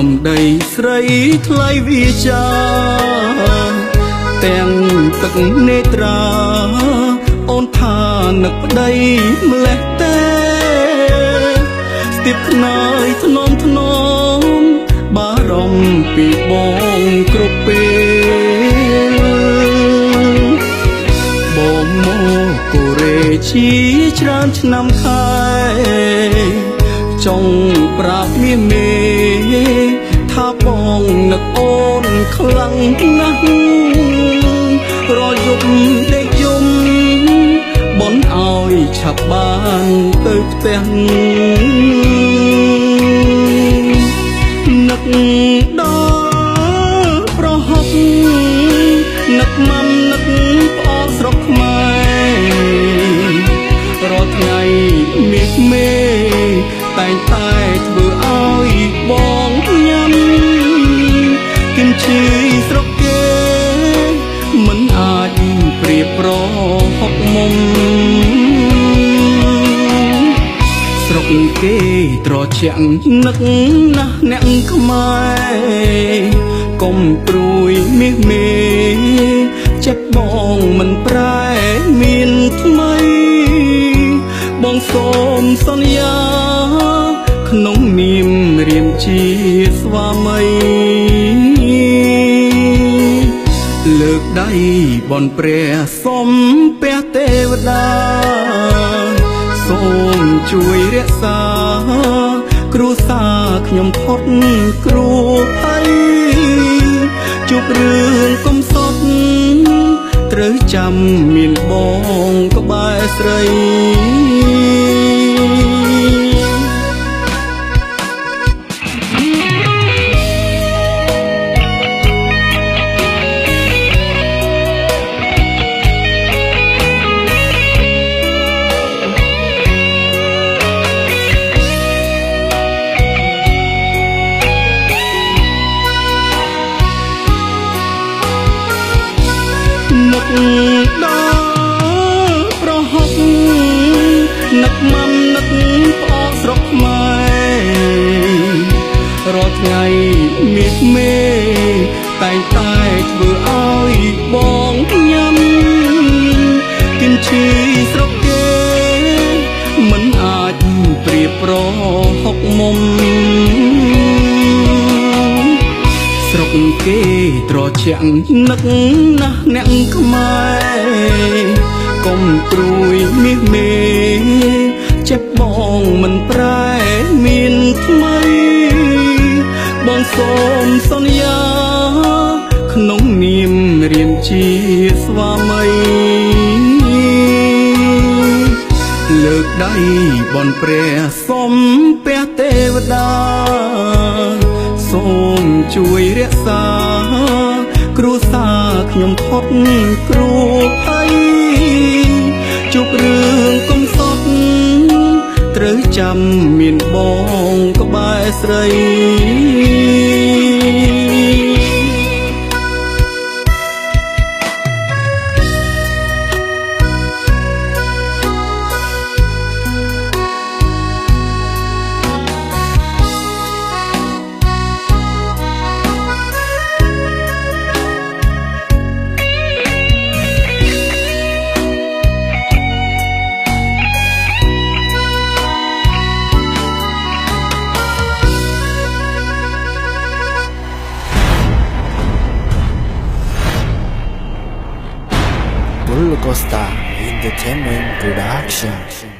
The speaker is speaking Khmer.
សំដីស្រីថ្លៃវាចាទាំងទឹកនេត្រាអូនថានឹកប្តីម្លេះទេស្ទាបខ្នើយធ្នមធ្នមបារម្ភពីបងគ្រប់ពេលបងមកកូរ៉េជាច្រើនឆ្នាំខែចង់ប្រាប់មាសមេថាបងនឹកអូនខ្លាំងណាស់រាល់យប់ដេកយំបនឲ្យឆាប់បានទៅផ្ទះនឹកដល់ប្រហុកនឹកម៉ាំនឹកប្អូនស្រុកខ្មែររាល់ថ្ងៃមាសមេតែងតែធ្វើឲ្យបងញ៉ាំគំឈីស្រុកគេមិនអាចប្រៀបប្រហុកមុំស្រុកគេត្រជាក់នឹកណាស់អ្នកខ្មែរកុំព្រួយមាសមេចិត្តបងមិនប្រែមានថ្មីបងសូមសន្យាក្នុងនាមរៀមជាស្វាមីលើកដៃបនព្រះសុំព្រះទេវតាសូមជួយរក្សាគ្រួសារខ្ញុំផុតគ្រោះភ័យជួបរឿងកំសត់ត្រូវចាំមានបងក្បែរស្រីនឹកដល់ប្រហុកនឹកម៉ាំនឹកប្អូនស្រុកខ្មែររាល់ថ្ងៃមាសមេតែងតែធ្វើឲ្យបងញ៉ាំគំឈីស្រុកគេមិនអាចប្រៀបប្រហុកមុំស្រុកគេត្រជាក់នឹកណាស់អ្នកខ្មែរកុំព្រួយមាសមេចិត្តបងមិនប្រែមានថ្មីបងសូមសន្យាក្នុងនាមរៀមជាស្វាមីលើកដៃបនព្រះសុំព្រះទេវតាសូមជួយរក្សាគ្រួសារខ្ញុំផុតគ្រោះភ័យជួបរឿងកំសត់ត្រូវចាំមានបងក្បែរស្រី Rollercoaster Entertainment Production.